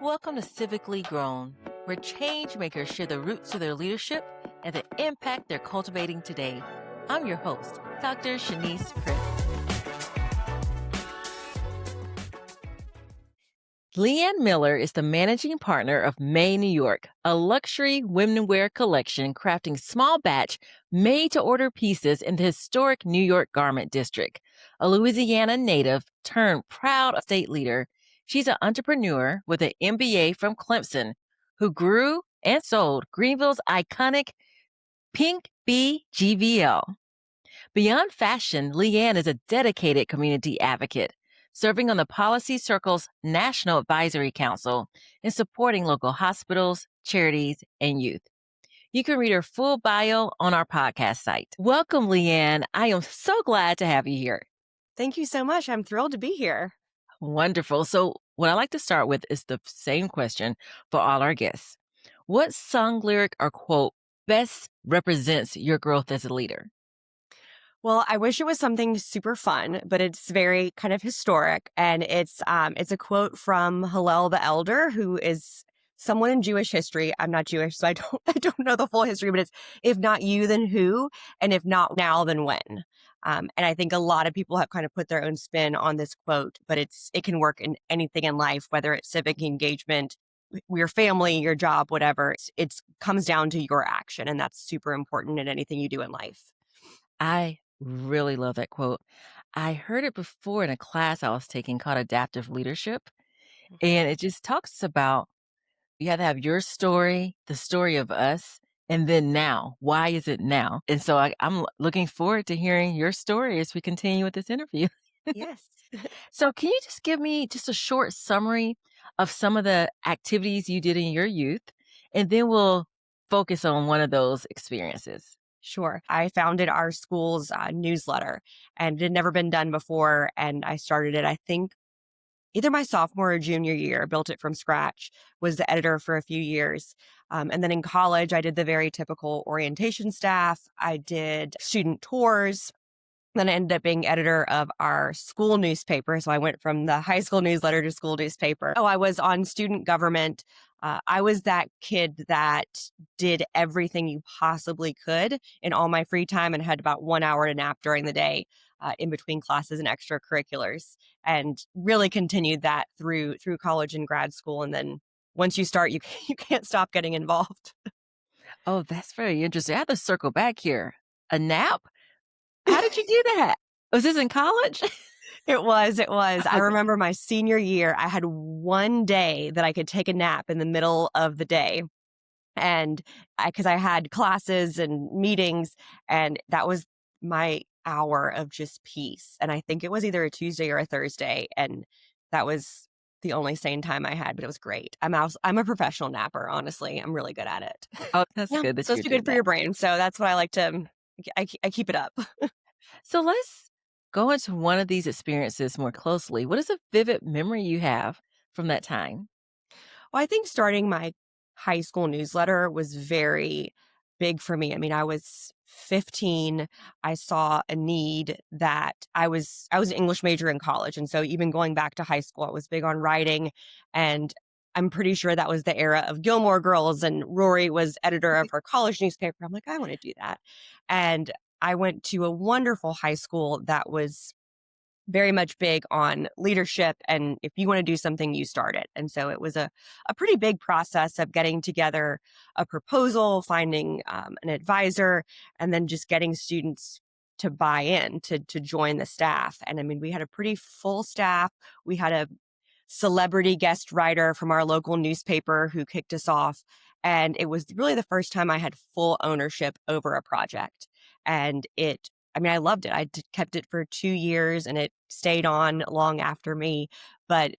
Welcome to Civically Grown, where change makers share the roots of their leadership and the impact they're cultivating today. I'm your host, Dr. Shaniece Criss. Leigh Ann Miller is the managing partner of Mae New York, a luxury womenswear collection crafting small batch, made to order pieces in the historic New York garment district. A Louisiana native turned proud state leader, she's an entrepreneur with an MBA from Clemson who grew and sold Greenville's iconic Pink BGVL. Beyond fashion, Leigh Ann is a dedicated community advocate, serving on the Policy Circle's National Advisory Council and supporting local hospitals, charities, and youth. You can read her full bio on our podcast site. Welcome, Leigh Ann. I am so glad to have you here. Thank you so much. I'm thrilled to be here. Wonderful. So, what I like to start with is the same question for all our guests. What song lyric or quote best represents your growth as a leader? Well, I wish it was something super fun, but it's very kind of historic, and it's a quote from Hillel the Elder, who is someone in Jewish history. I'm not Jewish, so I don't I don't know the full history, but it's if not you, then who, and if not now, then when. And I think a lot of people have kind of put their own spin on this quote, but it can work in anything in life, whether it's civic engagement, your family, your job, whatever. It's comes down to your action, and that's super important in anything you do in life. I really love that quote. I heard it before in a class I was taking called Adaptive Leadership. And it just talks about you have to have your story, the story of us, and then now. Why is it now? And so I'm looking forward to hearing your story as we continue with this interview. Yes. So, can you just give me just a short summary of some of the activities you did in your youth? And then we'll focus on one of those experiences. Sure. I founded our school's newsletter, and it had never been done before. And I started it, I think, either my sophomore or junior year, built it from scratch, was the editor for a few years. And then in college, I did the very typical orientation staff. I did student tours. Then I ended up being editor of our school newspaper. So I went from the high school newsletter to school newspaper. Oh, I was on student government. I was that kid that did everything you possibly could in all my free time and had about 1 hour to nap during the day in between classes and extracurriculars, and really continued that through college and grad school. And then once you start, you you can't stop getting involved. Oh, that's very interesting. I have to circle back here. A nap? How did you do that? Was this in college? It was. I Okay. remember my senior year, I had one day that I could take a nap in the middle of the day. And because I had classes and meetings, and that was my hour of just peace. And I think it was either a Tuesday or a Thursday. And that was the only sane time I had, but it was great. I'm a professional napper, honestly. I'm really good at it. Oh, that's Yeah, good it's that supposed you're to be doing good for that. your brain. So that's what I like to, I keep it up. So let's go into one of these experiences more closely. What is a vivid memory you have from that time? Well, I think starting my high school newsletter was very big for me. I mean, I was 15. I saw a need that I was an English major in college. And so even going back to high school, I was big on writing. And I'm pretty sure that was the era of Gilmore Girls, and Rory was editor of her college newspaper. I'm like, I want to do that. And I went to a wonderful high school that was very much big on leadership, and if you want to do something, you start it. And so it was a pretty big process of getting together a proposal, finding an advisor, and then just getting students to buy in to join the staff. And I mean, we had a pretty full staff. We had a celebrity guest writer from our local newspaper who kicked us off. And it was really the first time I had full ownership over a project. And I mean, I loved it. Kept it for 2 years, and it stayed on long after me. But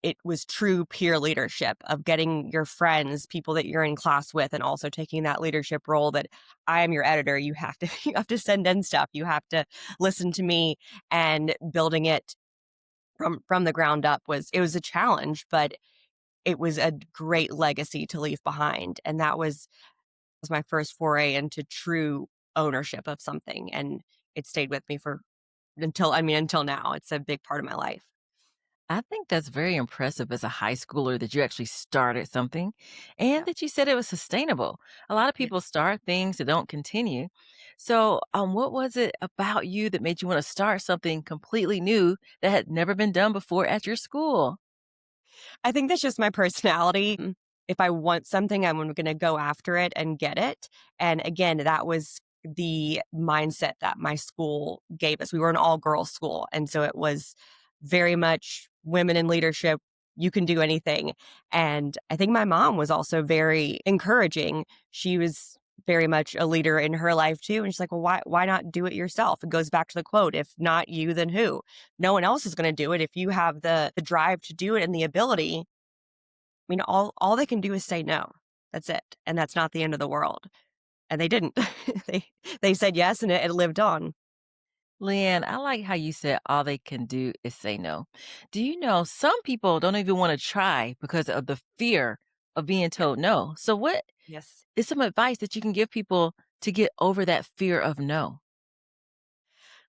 it was true peer leadership of getting your friends, people that you're in class with, and also taking that leadership role that I am your editor. You have to, you have to send in stuff. You have to listen to me, and building it from the ground up was a challenge, but it was a great legacy to leave behind. And that was my first foray into true ownership of something. And it stayed with me for until now. It's a big part of my life. I think that's very impressive as a high schooler that you actually started something and Yeah. that you said it was sustainable. A lot of people Yes. start things that don't continue. So, what was it about you that made you want to start something completely new that had never been done before at your school? I think that's just my personality. If I want something, I'm gonna go after it and get it. And again, that was the mindset that my school gave us. We were an all-girls school, and so it was very much women in leadership. You can do anything. And I think my mom was also very encouraging. She was very much a leader in her life too. And she's like, well, why not do it yourself? It goes back to the quote, if not you, then who? No one else is going to do it. If you have the drive to do it and the ability, I mean, all they can do is say no. That's it. And that's not the end of the world. And they didn't. they they said yes and it lived on. Leanne, I like how you said all they can do is say no. Do you know some people don't even want to try because of the fear of being Yep. told no? So, what Yes. is some advice that you can give people to get over that fear of no?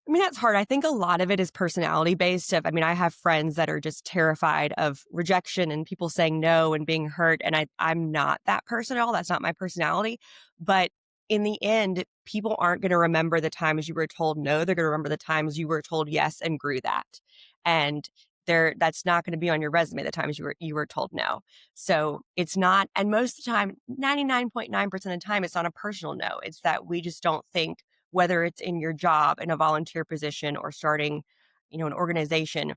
I mean, that's hard. I think a lot of it is personality based. I mean, I have friends that are just terrified of rejection and people saying no and being hurt. And I'm not that person at all. That's not my personality. But in the end, people aren't going to remember the times you were told no. They're going to remember the times you were told yes and grew that. And that's not going to be on your resume the times you were told no. So it's not, and most of the time, 99.9% of the time, it's not a personal no. It's that we just don't think, whether it's in your job in a volunteer position or starting, an organization,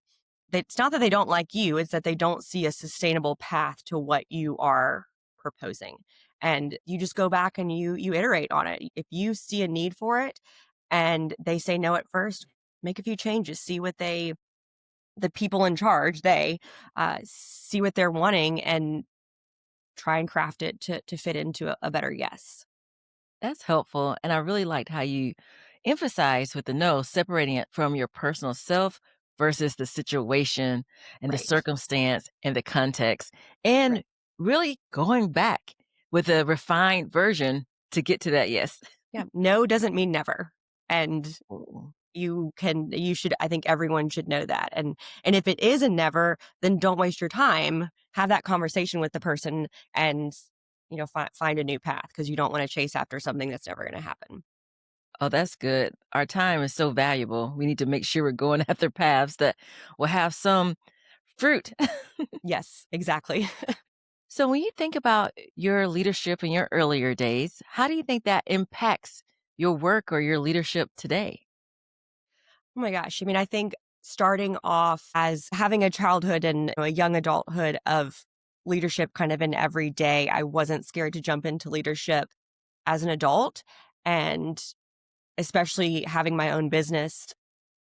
that it's not that they don't like you, it's that they don't see a sustainable path to what you are proposing. And you just go back and you iterate on it. If you see a need for it and they say no at first, make a few changes, see what the people in charge, they see what they're wanting and try and craft it to fit into a better yes. That's helpful. And I really liked how you emphasized with the no, separating it from your personal self versus the situation and the Right. circumstance and the context, Right. and really going back with a refined version to get to that yes. Yeah. No doesn't mean never. And Ooh, you should, I think everyone should know that. And if it is a never, then don't waste your time. Have that conversation with the person and find a new path, because you don't want to chase after something that's never going to happen. oh, that's good. Our time is so valuable. We need to make sure we're going after paths that will have some fruit. Yes, exactly. So, when you think about your leadership in your earlier days, how do you think that impacts your work or your leadership today? Oh my gosh. I mean, I think starting off as having a childhood and a young adulthood of leadership kind of in every day, I wasn't scared to jump into leadership as an adult. And especially having my own business.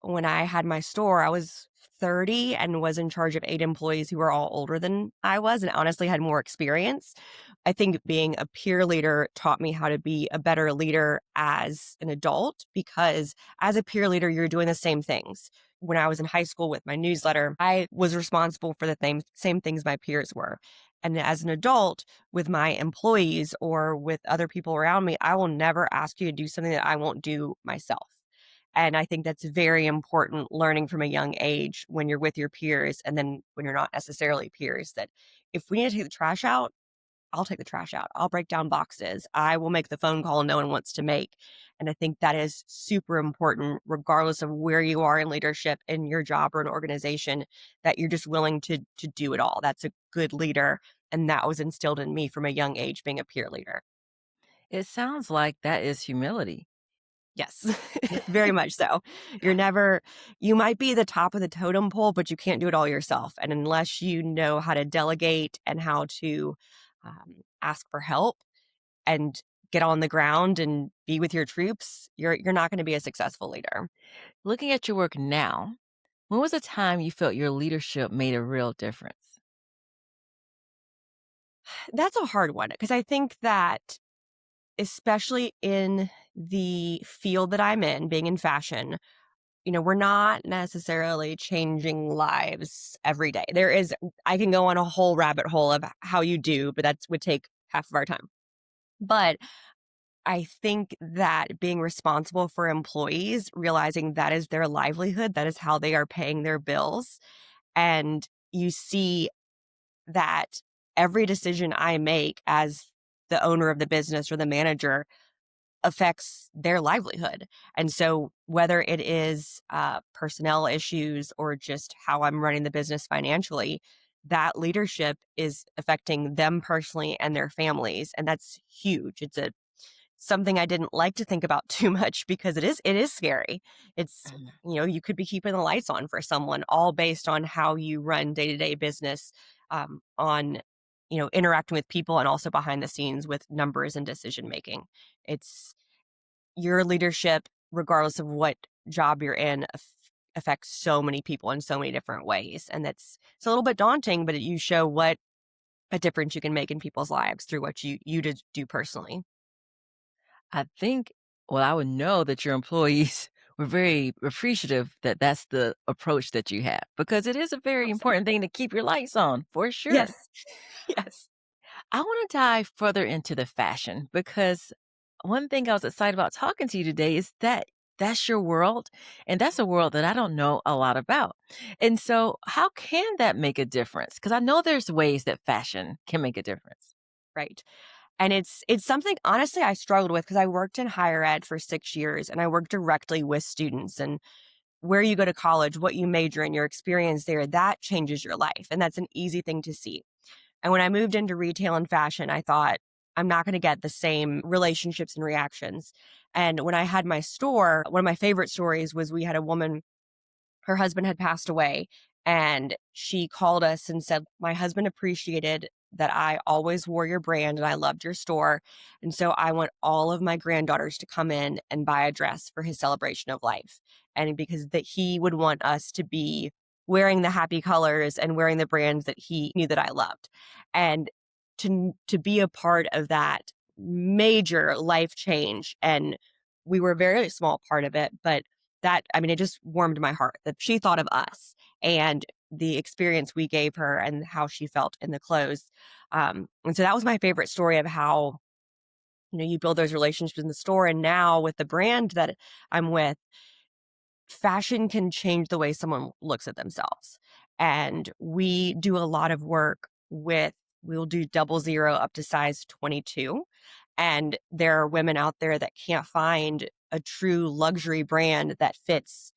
When I had my store, I was 30 and was in charge of 8 employees who were all older than I was and honestly had more experience. I think being a peer leader taught me how to be a better leader as an adult, because as a peer leader, you're doing the same things. When I was in high school with my newsletter, I was responsible for the same things my peers were. And as an adult, with my employees or with other people around me, I will never ask you to do something that I won't do myself. And I think that's very important, learning from a young age when you're with your peers and then when you're not necessarily peers, that if we need to take the trash out, I'll take the trash out. I'll break down boxes. I will make the phone call no one wants to make. And I think that is super important, regardless of where you are in leadership in your job or an organization, that you're just willing to do it all. That's a good leader. And that was instilled in me from a young age, being a peer leader. It sounds like that is humility. Yes, very much so. You might be the top of the totem pole, but you can't do it all yourself. And unless you know how to delegate and how to ask for help and get on the ground and be with your troops, you're not going to be a successful leader. Looking at your work now, when was a time you felt your leadership made a real difference? That's a hard one, because I think that, especially in the field that I'm in, being in fashion, we're not necessarily changing lives every day. I can go on a whole rabbit hole of how you do, but that would take half of our time. But I think that being responsible for employees, realizing that is their livelihood, that is how they are paying their bills, and you see that every decision I make as the owner of the business or the manager affects their livelihood. And so, whether it is personnel issues or just how I'm running the business financially, that leadership is affecting them personally and their families. And that's huge. It's a something I didn't like to think about too much because it is scary. It's, Mhm. you could be keeping the lights on for someone all based on how you run day-to-day business, on, interacting with people and also behind the scenes with numbers and decision making. It's your leadership, regardless of what job you're in, affects so many people in so many different ways. And it's a little bit daunting, but you show what a difference you can make in people's lives through what you did do personally. I think, well, I would know that your employees were very appreciative that that's the approach that you have because it is a very important thing to keep your lights on for sure. Yes. Yes. I want to dive further into the fashion because one thing I was excited about talking to you today is that that's your world. And that's a world that I don't know a lot about. And so, how can that make a difference? Because I know there's ways that fashion can make a difference. Right. And it's something honestly I struggled with because I worked in higher ed for 6 years and I worked directly with students, and where you go to college, what you major in, your experience there, that changes your life. And that's an easy thing to see. And when I moved into retail and fashion, I thought, I'm not going to get the same relationships and reactions. And when I had my store, one of my favorite stories was we had a woman, her husband had passed away, and she called us and said, "My husband appreciated that I always wore your brand and I loved your store. And so I want all of my granddaughters to come in and buy a dress for his celebration of life." And because that he would want us to be wearing the happy colors and wearing the brands that he knew that I loved. And to be a part of that major life change, and we were a very small part of it, but that, I mean, it just warmed my heart that she thought of us and the experience we gave her and how she felt in the clothes. And so that was my favorite story of how, you build those relationships in the store. And now with the brand that I'm with, fashion can change the way someone looks at themselves. And we do a lot of work with, we'll do 00 up to size 22. And there are women out there that can't find a true luxury brand that fits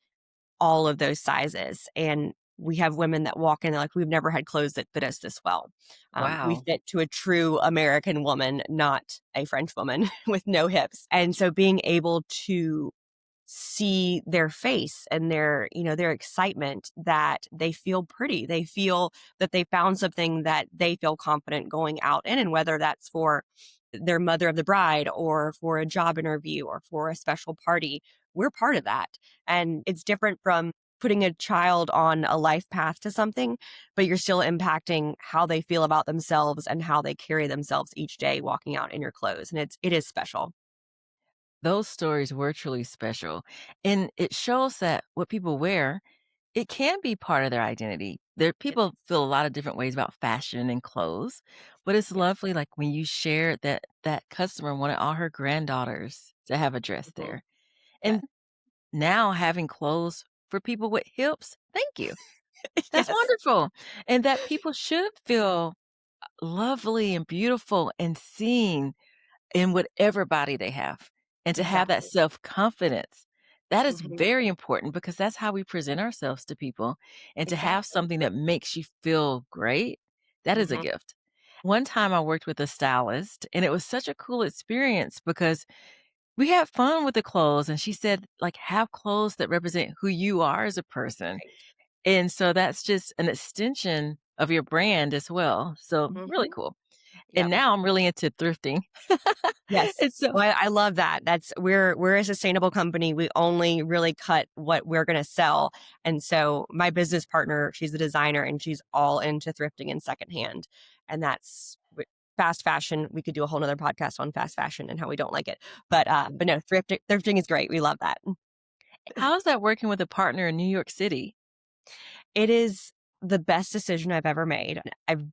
all of those sizes. And we have women that walk in, they're like, we've never had clothes that fit us this well. We Wow. fit to a true American woman, not a French woman with no hips. And so being able to see their face and their excitement that they feel pretty, they feel that they found something that they feel confident going out in, and whether that's for their mother of the bride or for a job interview or for a special party, we're part of that. And it's different from putting a child on a life path to something, but you're still impacting how they feel about themselves and how they carry themselves each day walking out in your clothes. And it is special. Those stories were truly special. And it shows that what people wear, it can be part of their identity. There It people is. feel a lot of different ways about fashion and clothes, but it's Yes. lovely like when you shared that that customer wanted all her granddaughters to have a dress Mhm. there. Yeah. And now having clothes for people with hips, thank you. That's Yes. wonderful. And that people should feel lovely and beautiful and seen in whatever body they have, and to have that Exactly. self-confidence. That is Mhm. very important because that's how we present ourselves to people, and to have Exactly. something that makes you feel great, that is a Mhm. gift. One time I worked with a stylist, and it was such a cool experience because we had fun with the clothes, and she said, like, "Have clothes that represent who you are as a person." Right. And so that's just an extension of your brand as well. So, really Mhm. cool. And Yep. now I'm really into thrifting. Yes. And so Well, I love that. We're a sustainable company. We only really cut what we're gonna sell. And so my business partner, she's a designer and she's all into thrifting and secondhand. And that's fast fashion. We could do a whole nother podcast on fast fashion and how we don't like it. But no, thrifting is great. We love that. how's that working with a partner in New York City? It is the best decision I've ever made. I've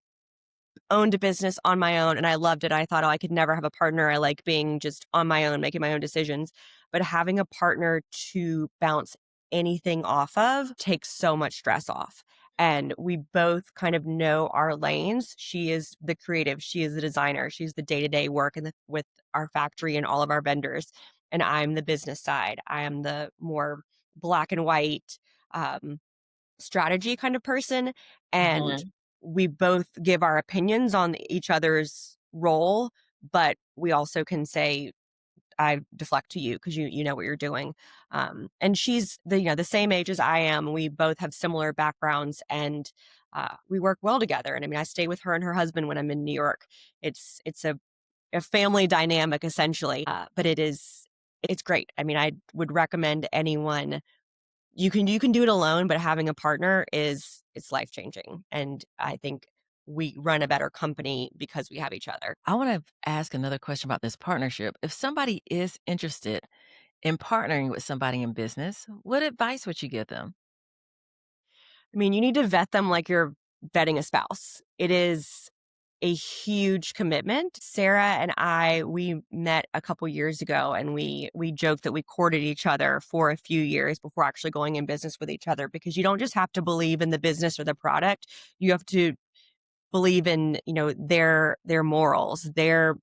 owned a business on my own and I loved it. I thought, oh, I could never have a partner. I like being just on my own, making my own decisions. But having a partner to bounce anything off of takes so much stress off. and we both kind of know our lanes. She is the creative, she is the designer, she's the day-to-day work and with our factory and all of our vendors, and I'm the business side. I am the more black and white, um, strategy kind of person, and Mhm. we both give our opinions on each other's role, but we also can say, I deflect to you because you know what you're doing. And she's the same age as I am. We both have similar backgrounds, and we work well together. And I mean, I stay with her and her husband when I'm in New York. It's a family dynamic essentially, but it's great. I mean, I would recommend anyone. You can do it alone, but having a partner is it's life changing. And I think we run a better company because we have each other. I want to ask another question about this partnership. If somebody is interested in partnering with somebody in business, what advice would you give them? I mean, you need to vet them like you're vetting a spouse. It is a huge commitment. Sarah and I, we met a couple years ago, and we joked that we courted each other for a few years before actually going in business with each other, because you don't just have to believe in the business or the product. You have to believe in, their morals, their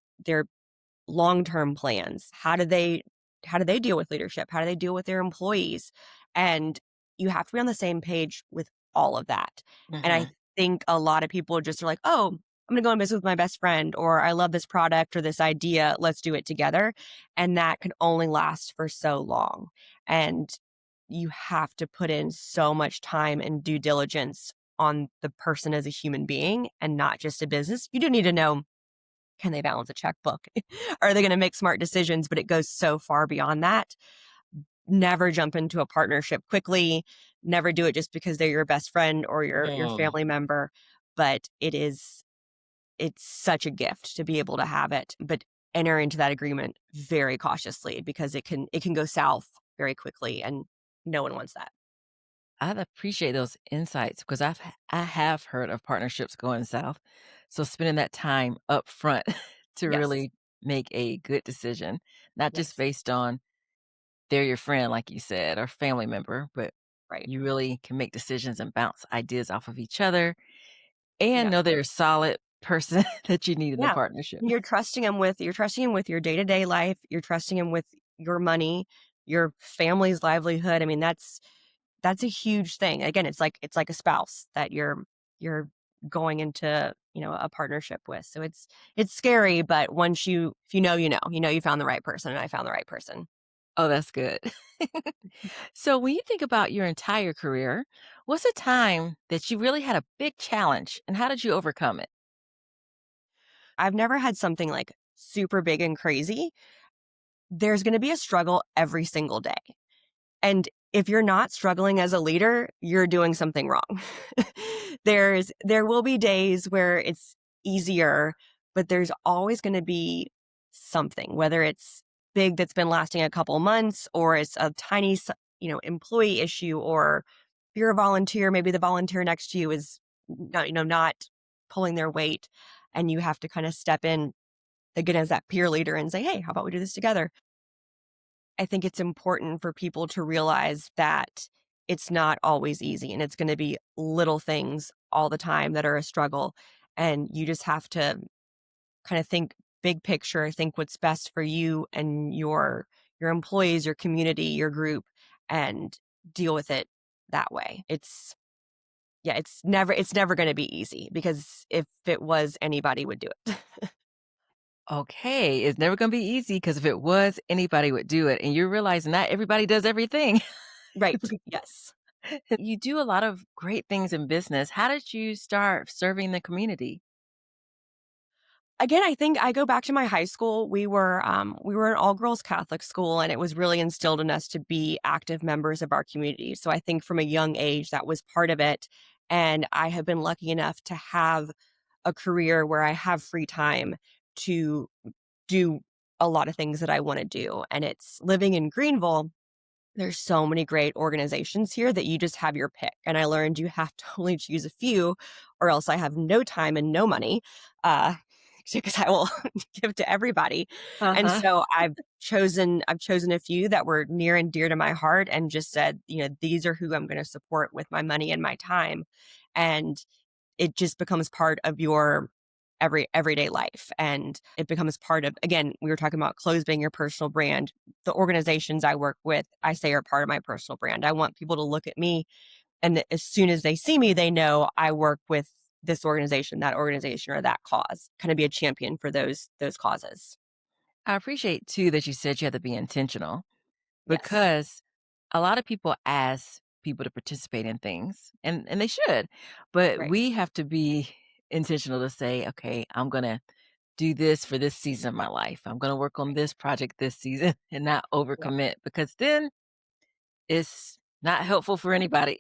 long-term plans. How do they deal with leadership? How do they deal with their employees? And you have to be on the same page with all of that. And I Mhm. think a lot of people just are like, "Oh, I'm going to go in business with my best friend," or "I love this product or this idea, let's do it together." And that can only last for so long. And you have to put in so much time and due diligence on the person as a human being and not just a business. You do need to know, can they balance a checkbook? Are they gonna make smart decisions? But it goes so far beyond that. Never jump into a partnership quickly. Never do it just because they're your best friend or your Mm. family member. But it's such a gift to be able to have it, but enter into that agreement very cautiously, because it can go south very quickly, and no one wants that. I appreciate those insights because I have heard of partnerships going south. So spending that time up front to Yes. really make a good decision, not just Yes. based on they're your friend, like you said, or family member, but Right. you really can make decisions and bounce ideas off of each other and Yeah. know they're a solid person that you need in the Yeah. partnership. You're trusting him with your day-to-day life, you're trusting him with your money, your family's livelihood. I mean, that's a huge thing. Again, it's like a spouse that you're going into, a partnership with. So it's scary, but once if you know, you found the right person, and I found the right person. Oh, that's good. So when you think about your entire career, what's a time that you really had a big challenge and how did you overcome it? I've never had something like super big and crazy. There's going to be a struggle every single day. And if you're not struggling as a leader, you're doing something wrong. There will be days where it's easier, but there's always going to be something, whether it's big that's been lasting a couple months, or it's a tiny, employee issue, or if you're a volunteer, maybe the volunteer next to you is not pulling their weight, and you have to kind of step in again as that peer leader and say, "Hey, how about we do this together?" I think it's important for people to realize that it's not always easy, and it's going to be little things all the time that are a struggle. And you just have to kind of think big picture, think what's best for you and your employees, your community, your group, and deal with it that way. Yeah, it's never going to be easy, because if it was, anybody would do it. Okay, it's never going to be easy because if it was, anybody would do it. And you're realizing not everybody does everything. Right. Yes. You do a lot of great things in business. How did you start serving the community? Again, I think I go back to my high school. We were an all-girls Catholic school, and it was really instilled in us to be active members of our community. So I think from a young age, that was part of it. And I have been lucky enough to have a career where I have free time to do a lot of things that I wanna do. And it's living in Greenville, there's so many great organizations here that you just have your pick. And I learned you have to only choose a few, or else I have no time and no money. Uh because I will give to everybody. And Uh-huh. so I've chosen a few that were near and dear to my heart and just said, these are who I'm going to support with my money and my time. And it just becomes part of your everyday life. And it becomes part of, again, we were talking about clothes being your personal brand. The organizations I work with, I say are part of my personal brand. I want people to look at me and as soon as they see me, they know I work with this organization, that organization, or that cause. Kind of be a champion for those causes. I appreciate too that you said you had to be intentional Yes. because a lot of people ask people to participate in things and they should, but Right. we have to be intentional to say, okay, I'm going to do this for this season of my life. I'm going to work on Right. this project this season and not Yeah. overcommit because then it's not helpful for anybody.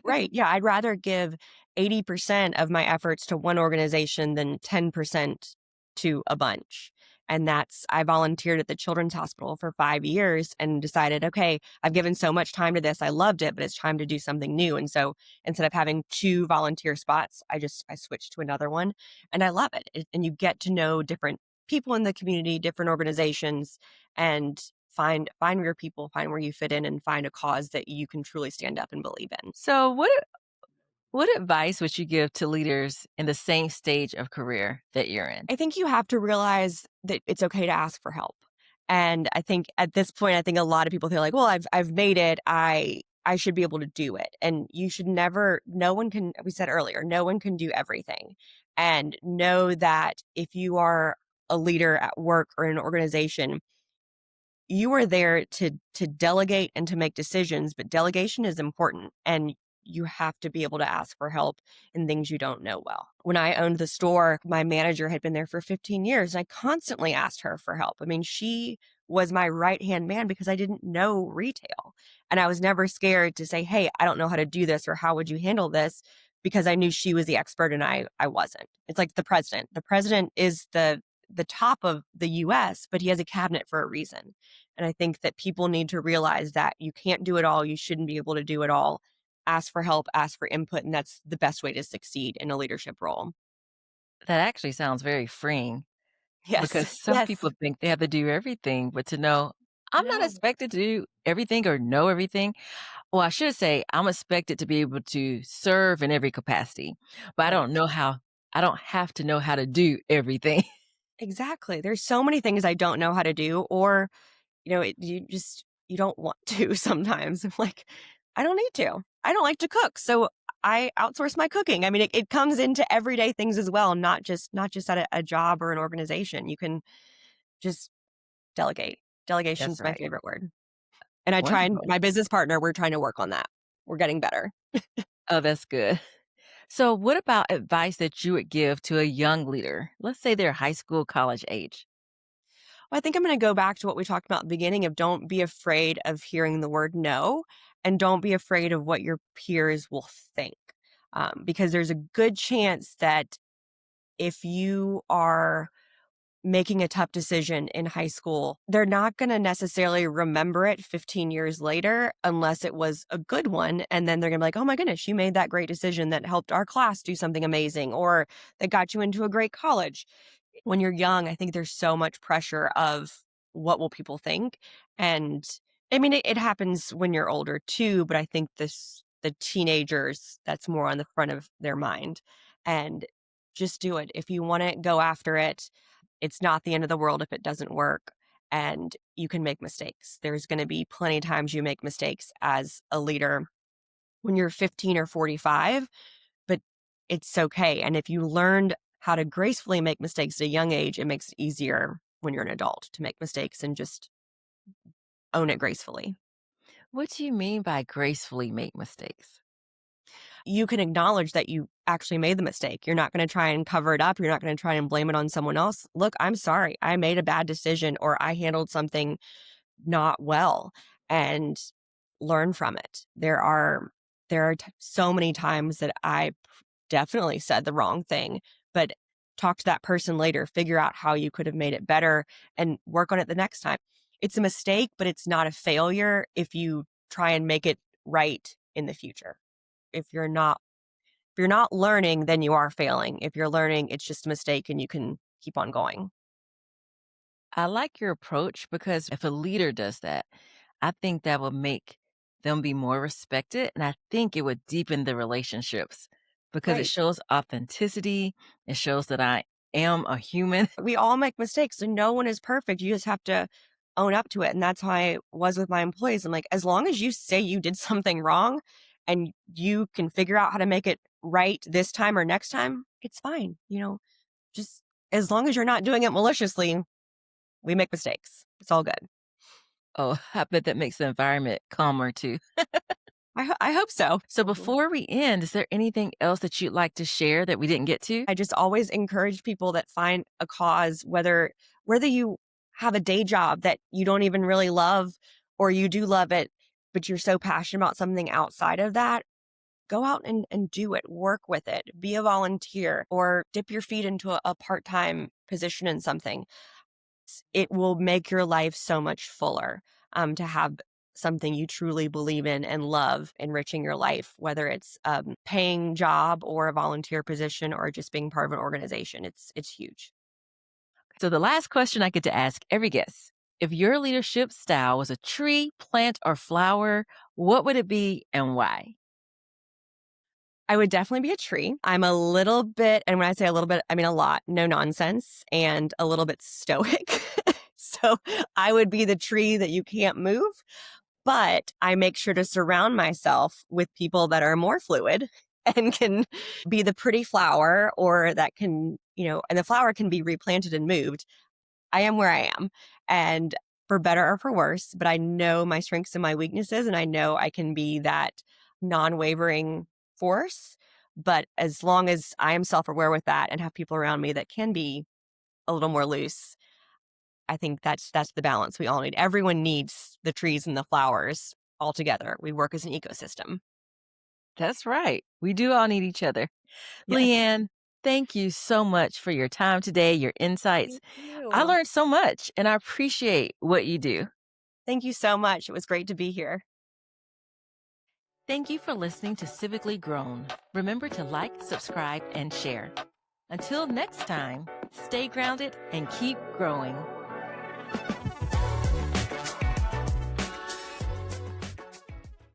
Right. Yeah. I'd rather give 80% of my efforts to one organization than 10% to a bunch. And I volunteered at the Children's Hospital for 5 years and decided, okay, I've given so much time to this. I loved it, but it's time to do something new. And so instead of having two volunteer spots, I switched to another one and I love And you get to know different people in the community, different organizations, and find your people, find where you fit in and find a cause that you can truly stand up and believe in. So what advice would you give to leaders in the same stage of career that you're in? I think you have to realize that it's okay to ask for help. And I think at this point, I think a lot of people feel like, well, I've made it. I should be able to do it. And you should never, no one can, we said earlier, no one can do everything. And know that if you are a leader at work or in an organization, you are there to delegate and to make decisions, but delegation is important and you have to be able to ask for help in things you don't know well. When I owned the store, my manager had been there for 15 years and I constantly asked her for help. I mean, she was my right-hand man because I didn't know retail. And I was never scared to say, "Hey, I don't know how to do this," or "How would you handle this?" because I knew she was the expert and I wasn't. It's like the president. The president is the top of the US, but he has a cabinet for a reason. And I think that people need to realize that you can't do it all. You shouldn't be able to do it all. Ask for help, ask for input, and that's the best way to succeed in a leadership role. That actually sounds very freeing Yes. because some Yes. people think they have to do everything, but to know I'm not No. expected to do everything or know everything. Well, I should say I'm expected to be able to serve in every capacity, but Right. I don't have to know how to do everything. Exactly. There's so many things I don't know how to do, or, you don't want to sometimes. I'm like, I don't need to. I don't like to cook. So I outsource my cooking. I mean, it comes into everyday things as well, not just at a job or an organization. You can just delegate. That's Delegation's my right. favorite word. And I try and Wonderful. my business partner, we're trying to work on that. We're getting better. Oh, that's good. So, what about advice that you would give to a young leader? Let's say they're high school, college age. Well, I think I'm gonna go back to what we talked about at the beginning of don't be afraid of hearing the word no, and don't be afraid of what your peers will think. Because there's a good chance that if you are making a tough decision in high school, they're not going to necessarily remember it 15 years later unless it was a good one. And then they're going to be like, oh my goodness, you made that great decision that helped our class do something amazing or that got you into a great college. When you're young, I think there's so much pressure of what will people think. And I mean, it happens when you're older too, but I think the teenagers, that's more on the front of their mind. And just do it. If you want it, go after it. It's not the end of the world if it doesn't work, and you can make mistakes. There's going to be plenty of times you make mistakes as a leader when you're 15 or 45, but it's okay. And if you learned how to gracefully make mistakes at a young age, it makes it easier when you're an adult to make mistakes and just own it gracefully. What do you mean by gracefully make mistakes? You can acknowledge that you actually made the mistake. You're not going to try and cover it up. You're not going to try and blame it on someone else. Look, I'm sorry. I made a bad decision or I handled something not well, and learn from it. There are so many times that I definitely said the wrong thing, but talk to that person later, figure out how you could have made it better and work on it the next time. It's a mistake, but it's not a failure if you try and make it right in the future. If you're not learning, then you are failing. If you're learning, it's just a mistake and you can keep on going. I like your approach because if a leader does that, I think that would make them be more respected. And I think it would deepen the relationships because it Right. shows authenticity. It shows that I am a human. We all make mistakes, so no one is perfect. You just have to own up to it. And that's how I was with my employees. I'm like, as long as you say you did something wrong and you can figure out how to make it right this time or next time, it's fine. Just as long as you're not doing it maliciously, we make mistakes. It's all good. Oh, I bet that makes the environment calmer too. I hope so. So before we end, is there anything else that you'd like to share that we didn't get to? I just always encourage people that find a cause, whether you have a day job that you don't even really love or you do love it, but you're so passionate about something outside of that, go out and do it, work with it, be a volunteer or dip your feet into a part-time position in something. It will make your life so much fuller to have something you truly believe in and love enriching your life, whether it's a paying job or a volunteer position or just being part of an organization. It's huge. So the last question I get to ask every guest, if your leadership style was a tree, plant, or flower, what would it be and why? I would definitely be a tree. I'm a little bit, and when I say a little bit, I mean a lot, no nonsense, and a little bit stoic. So I would be the tree that you can't move, but I make sure to surround myself with people that are more fluid and can be the pretty flower or that can, and the flower can be replanted and moved. I am where I am and for better or for worse, but I know my strengths and my weaknesses and I know I can be that non-wavering force. But as long as I am self-aware with that and have people around me that can be a little more loose, I think that's the balance we all need. Everyone needs the trees and the flowers all together. We work as an ecosystem. That's right. We do all need each other. Yes. Leigh Ann, thank you so much for your time today, your insights. Thank I you. learned so much and I appreciate what you do. Thank you so much. It was great to be here. Thank you for listening to Civically Grown. Remember to like, subscribe, and share. Until next time, stay grounded and keep growing.